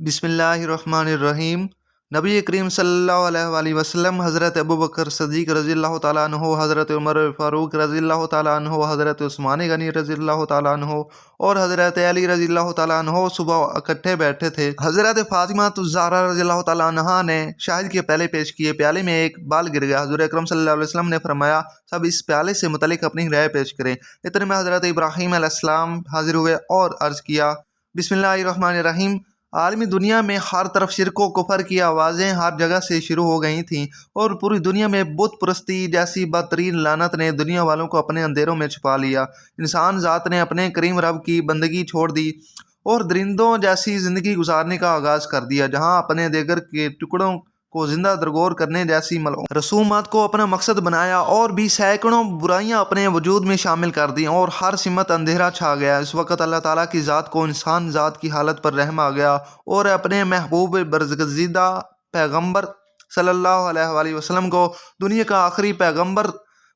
بسم اللہ الرحمن الرحیم۔ نبی کریم صلی اللہ علیہ وآلہ وسلم، حضرت ابوبکر صدیق رضی اللہ تعالیٰ عنہ، حضرت عمر فاروق رضی اللہ تعالیٰ عنہ، حضرت عثمان غنی رضی اللہ تعالیٰ عنہ اور حضرت علی رضی اللہ تعالیٰ عنہ صبح اکٹھے بیٹھے تھے۔ حضرت فاطمہ الزہرا رضی اللہ تعالیٰ عنہ نے شاہد کے پیالے پیش کیے۔ پیالے میں ایک بال گر گیا۔ حضور اکرم صلی اللہ علیہ وسلم نے فرمایا، سب اس پیالے سے متعلق اپنی رائے پیش کریں۔ اتنے میں حضرت ابراہیم علیہ السلام حاضر ہوئے اور عرض کیا، بسم اللہ الرحمن الرحیم۔ عالمی دنیا میں ہر طرف شرک و کفر کی آوازیں ہر جگہ سے شروع ہو گئی تھیں اور پوری دنیا میں بت پرستی جیسی بدترین لعنت نے دنیا والوں کو اپنے اندھیروں میں چھپا لیا۔ انسان ذات نے اپنے کریم رب کی بندگی چھوڑ دی اور درندوں جیسی زندگی گزارنے کا آغاز کر دیا، جہاں اپنے دیگر کے ٹکڑوں کو زندہ درگور کرنے جیسی ملعون رسومات کو اپنا مقصد بنایا اور بھی سینکڑوں برائیاں اپنے وجود میں شامل کر دیں اور ہر سمت اندھیرا چھا گیا۔ اس وقت اللہ تعالیٰ کی ذات کو انسان ذات کی حالت پر رحم آ گیا اور اپنے محبوب برگزیدہ پیغمبر صلی اللہ علیہ وآلہ وسلم کو دنیا کا آخری پیغمبر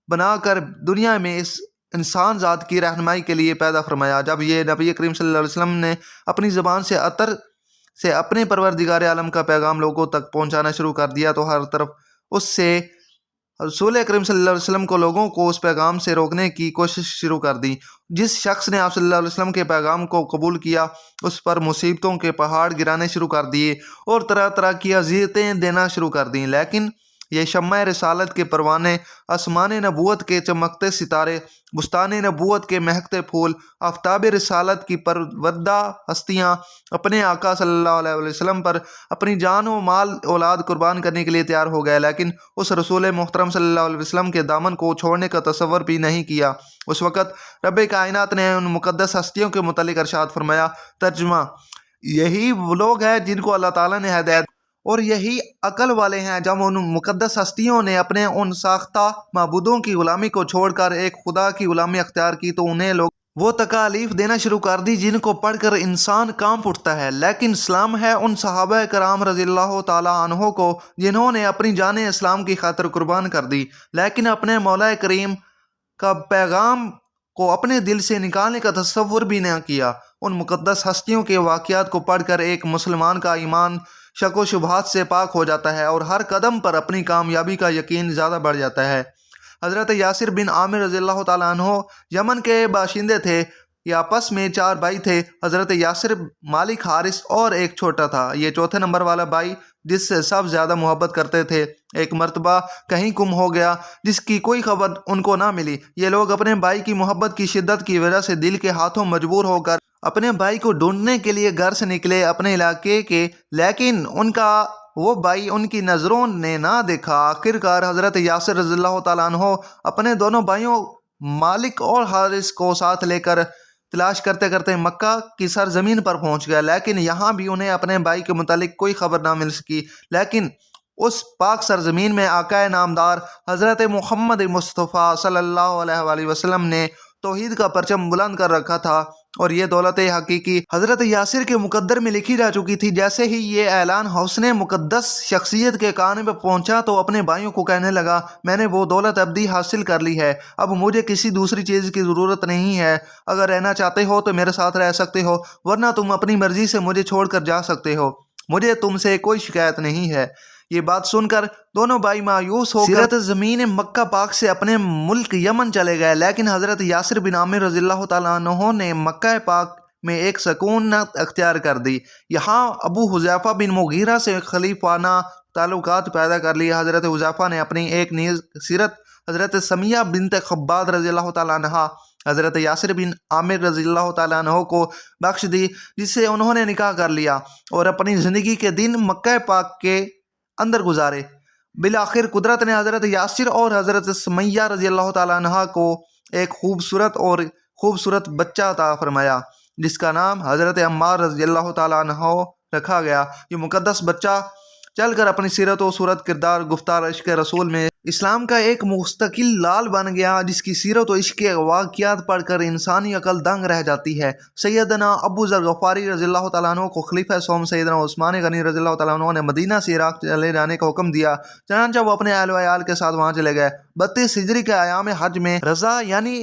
بنا کر دنیا میں اس انسان ذات کی رہنمائی کے لیے پیدا فرمایا۔ جب یہ نبی کریم صلی اللہ علیہ وسلم نے اپنی زبان سے عطر سے اپنے پروردگار عالم کا پیغام لوگوں تک پہنچانا شروع کر دیا تو ہر طرف اس سے رسول اکرم صلی اللہ علیہ وسلم کو لوگوں کو اس پیغام سے روکنے کی کوشش شروع کر دی۔ جس شخص نے آپ صلی اللہ علیہ وسلم کے پیغام کو قبول کیا، اس پر مصیبتوں کے پہاڑ گرانے شروع کر دیے اور طرح طرح کی اذیتیں دینا شروع کر دیں، لیکن یہ شمع رسالت کے پروانے، آسمان نبوت کے چمکتے ستارے، بستان نبوت کے مہکتے پھول، آفتاب رسالت کی پروردہ ہستیاں اپنے آقا صلی اللہ علیہ وسلم پر اپنی جان و مال اولاد قربان کرنے کے لیے تیار ہو گئے، لیکن اس رسول محترم صلی اللہ علیہ وسلم کے دامن کو چھوڑنے کا تصور بھی نہیں کیا۔ اس وقت رب کائنات نے ان مقدس ہستیوں کے متعلق ارشاد فرمایا، ترجمہ: یہی وہ لوگ ہیں جن کو اللہ تعالیٰ نے ہدایت اور یہی عقل والے ہیں۔ جب ان مقدس ہستیوں نے اپنے ان ساختہ معبودوں کی غلامی کو چھوڑ کر ایک خدا کی غلامی اختیار کی تو انہیں لوگ وہ تکالیف دینا شروع کر دی جن کو پڑھ کر انسان کانپ اٹھتا ہے، لیکن سلام ہے ان صحابہ کرام رضی اللہ تعالیٰ عنہ کو جنہوں نے اپنی جان اسلام کی خاطر قربان کر دی، لیکن اپنے مولا کریم کا پیغام کو اپنے دل سے نکالنے کا تصور بھی نہ کیا۔ ان مقدس ہستیوں کے واقعات کو پڑھ کر ایک مسلمان کا ایمان شک و شبہات سے پاک ہو جاتا ہے اور ہر قدم پر اپنی کامیابی کا یقین زیادہ بڑھ جاتا ہے۔ حضرت یاسر بن عامر رضی اللہ تعالیٰ عنہ یمن کے باشندے تھے۔ یہ آپس میں 4 بھائی تھے۔ حضرت یاسر، مالک، حارث اور ایک چھوٹا تھا۔ یہ چوتھے نمبر والا بھائی جس سے سب زیادہ محبت کرتے تھے ایک مرتبہ کہیں گم ہو گیا جس کی کوئی خبر ان کو نہ ملی۔ یہ لوگ اپنے بھائی کی محبت کی شدت کی وجہ سے دل کے ہاتھوں مجبور ہو کر اپنے بھائی کو ڈھونڈنے کے لیے گھر سے نکلے اپنے علاقے کے، لیکن ان کا وہ بھائی ان کی نظروں نے نہ دیکھا۔ آخرکار حضرت یاسر رضی اللہ تعالیٰ عنہ اپنے دونوں بھائیوں مالک اور حارث کو ساتھ لے کر تلاش کرتے کرتے مکہ کی سرزمین پر پہنچ گیا، لیکن یہاں بھی انہیں اپنے بھائی کے متعلق کوئی خبر نہ مل سکی۔ لیکن اس پاک سرزمین میں آقا نامدار حضرت محمد مصطفیٰ صلی اللہ علیہ وآلہ وسلم نے توحید کا پرچم بلند کر رکھا تھا اور یہ دولت حقیقی حضرت یاسر کے مقدر میں لکھی جا چکی تھی۔ جیسے ہی یہ اعلان حسن مقدس شخصیت کے کان پہ پہنچا تو اپنے بھائیوں کو کہنے لگا، میں نے وہ دولت ابدی حاصل کر لی ہے، اب مجھے کسی دوسری چیز کی ضرورت نہیں ہے۔ اگر رہنا چاہتے ہو تو میرے ساتھ رہ سکتے ہو، ورنہ تم اپنی مرضی سے مجھے چھوڑ کر جا سکتے ہو، مجھے تم سے کوئی شکایت نہیں ہے۔ یہ بات سن کر دونوں بھائی مایوس ہو کر زمین مکہ پاک سے اپنے ملک یمن چلے گئے، لیکن حضرت یاسر بن عامر رضی اللہ تعالیٰ عنہ نے مکہ پاک میں ایک سکونت اختیار کر دی۔ یہاں ابو حذیفہ بن مغیرہ سے خلیفانہ تعلقات پیدا کر لیے۔ حضرت حذیفہ نے اپنی ایک نیز سیرت حضرت سمیہ بنت خباب رضی اللہ تعالیٰ عنہ حضرت یاسر بن عامر رضی اللہ تعالیٰ عنہ کو بخش دی، جس سے انہوں نے نکاح کر لیا اور اپنی زندگی کے دن مکہ پاک کے اندر گزارے۔ بالآخر قدرت نے حضرت یاسر اور حضرت سمیہ رضی اللہ تعالیٰ عنہ کو ایک خوبصورت بچہ عطا فرمایا جس کا نام حضرت عمار رضی اللہ تعالیٰ عنہ رکھا گیا۔ یہ مقدس بچہ چل کر اپنی سیرت و صورت، کردار، گفتار، عشق رسول میں اسلام کا ایک مستقل لال بن گیا، جس کی سیرت و عشق کے واقعات پڑھ کر انسانی عقل دنگ رہ جاتی ہے۔ سیدنا ابو ذر غفاری رضی اللہ تعالیٰ عنہ کو خلیفہ سوم سیدنا عثمان غنی رضی اللہ تعالیٰ عنہ نے مدینہ سے عراق چلے جانے کا حکم دیا، چنانچہ وہ اپنے اہل و عیال کے ساتھ وہاں چلے گئے۔ 32 ہجری کے ایام حج میں رضا یعنی